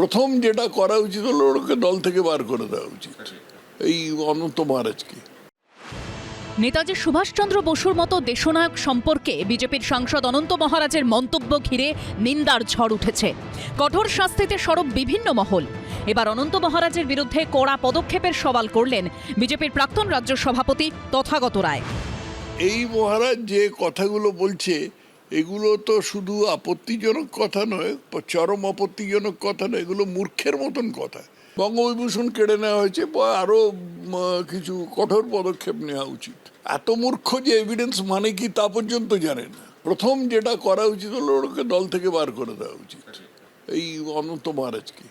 প্রথম যেটা করা উচিত হলো ওকে দল থেকে বার করে দেওয়া উচিত, এই অনন্ত মহারাজকে। নেতাজি সুভাষচন্দ্র বসুর মতো দেশনায়ক সম্পর্কে বিজেপির সাংসদ অনন্ত মহারাজের মন্তব্য ঘিরে নিন্দার ঝড় উঠেছে। কঠোর শাস্তিতে সরব বিভিন্ন মহল। এবার অনন্ত মহারাজের বিরুদ্ধে কড়া পদক্ষেপের সওয়াল করলেন বিজেপির প্রাক্তন রাজ্য সভাপতি তথাগত রায়। এই মহারাজ যে কথাগুলো বলছে এগুলো তো শুধু আপত্তিজনক কথা নয়, চরম আপত্তিজনক কথা নয়, এগুলো মূর্খের মতন কথা। বঙ্গবিভূষণ কেড়ে নেওয়া হয়েছে, আরো কিছু কঠোর পদক্ষেপ নেওয়া উচিত। এত মূর্খ যে এভিডেন্স মানে কি তা পর্যন্ত জানে না। প্রথম যেটা করা উচিত হলো ওকে দল থেকে বার করে দেওয়া উচিত, এই অনন্ত মহারাজকে।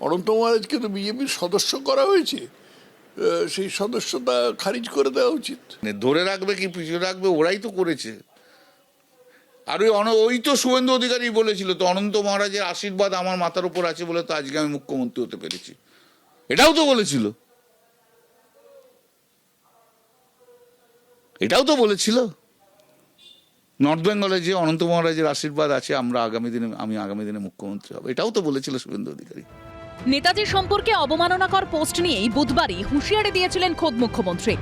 অনন্ত মহারাজকে তো বিজেপির সদস্য করা হয়েছে, সেই সদস্যতা খারিজ করে দেওয়া উচিত। ধরে রাখবে কি পিছিয়ে রাখবে, ওরাই তো করেছে। আর ওই তো শুভেন্দু অধিকারী বলেছিল তো, অনন্ত মহারাজের আশীর্বাদ আমার মাথার উপর আছে বলে তো আজকে আমি মুখ্যমন্ত্রী হতে পেরেছি, এটাও তো বলেছিল, এটাও তো বলেছিল নর্থ বেঙ্গলে যে অনন্ত মহারাজের আশীর্বাদ আছে আমি আগামী দিনে মুখ্যমন্ত্রী হব, এটাও তো বলেছিল শুভেন্দু অধিকারী। নেতাজি সম্পর্কে অবমাননাকর পোস্ট নিয়েই বুধবারই হুঁশিয়ারি দিয়েছিলেন খোদ মুখ্যমন্ত্রী।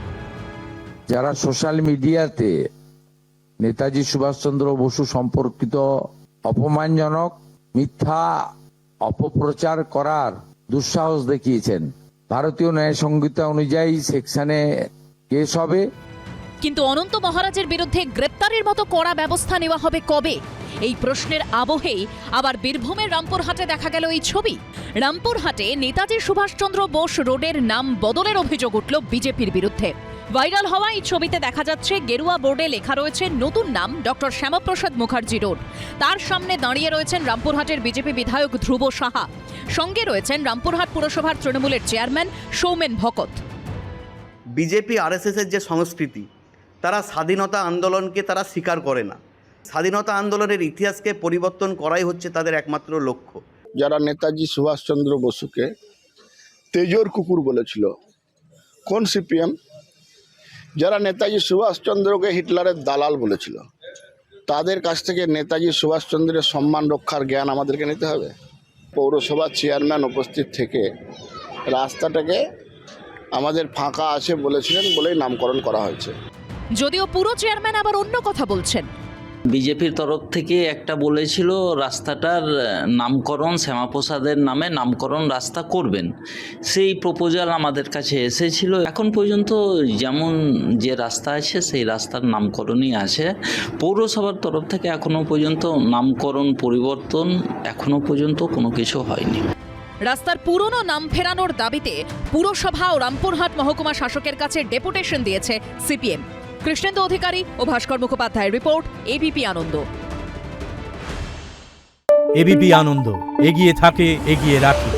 যারা সোশ্যাল মিডিয়াতে নেতাজি সুভাষচন্দ্র বসু সম্পর্কিত অপমানজনক মিথ্যা অপপ্রচার করার দুঃসাহস দেখিয়েছেন, ভারতীয় ন্যায় সংহিতা অনুযায়ী সেকশনে কেস হবে। কিন্তু অনন্ত মহারাজের বিরুদ্ধে গ্রেপ্তারের মতো কড়া ব্যবস্থা নেওয়া হবে কবে? এই প্রশ্নের আবহেই আবার বীরভূমের রামপুরহাটে দেখা গেল এই ছবি। রামপুরহাটে নেতাজি সুভাষচন্দ্র বোস রোডের নাম বদলের অভিযোগ উঠল বিজেপির বিরুদ্ধে। ভাইরাল হওয়া এই ছবিতে দেখা যাচ্ছে গেরুয়া বোর্ডে লেখা রয়েছে নতুন নাম ডক্টর শ্যামাপ্রসাদ মুখার্জি রোড। তার সামনে দাঁড়িয়ে রয়েছেন রামপুরহাটের বিজেপি বিধায়ক ধ্রুব সাহা, সঙ্গে রয়েছেন রামপুরহাট পুরসভার তৃণমূলের চেয়ারম্যান সৌমেন ভকত। বিজেপি আরএসএসের যে সংস্কৃতি, তারা স্বাধীনতা আন্দোলনকে তারা স্বীকার করে না। স্বাধীনতা আন্দোলনের ইতিহাসকে পরিবর্তন করাই হচ্ছে তাদের একমাত্র লক্ষ্য। যারা নেতাজি সুভাষচন্দ্র বসুকে তেজর কুকুর বলেছিল, কোন সিপিএম? যারা নেতাজি সুভাষচন্দ্রকে হিটলারের দালাল বলেছিল, তাদের কাছ থেকে নেতাজি সুভাষচন্দ্রের সম্মান রক্ষার জ্ঞান আমাদেরকে নিতে হবে। পৌরসভার চেয়ারম্যান উপস্থিত থেকে রাস্তাটাকে আমাদের ফাঁকা আছে বলেছিলেন বলেই নামকরণ করা হয়েছে। যদিও পুরো চেয়ারম্যান আবার অন্য কথা বলছেন। বিজেপির তরফ থেকে একটা বলেছিল রাস্তাটার নামকরণ শ্যামাপ্রসাদের নামে নামকরণ রাস্তা করবেন, সেই প্রপোজাল আমাদের কাছে এসেছিল। এখন পর্যন্ত যেমন যে রাস্তা আছে সেই রাস্তার নামকরণই আছে। পৌরসভার তরফ থেকে এখনো পর্যন্ত নামকরণ পরিবর্তন এখনো পর্যন্ত কোনো কিছু হয়নি। রাস্তার পুরনো নাম ফেরানোর দাবিতে পুরসভা ও রামপুরহাট মহকুমা শাসকের কাছে ডেপুটেশন দিয়েছে সিপিএম। কৃষ্ণেন্দু অধিকারী ও ভাস্কর মুখোপাধ্যায়ের রিপোর্ট, এবিপি আনন্দ। এবিপি আনন্দ, এগিয়ে থাকে, এগিয়ে রাখে।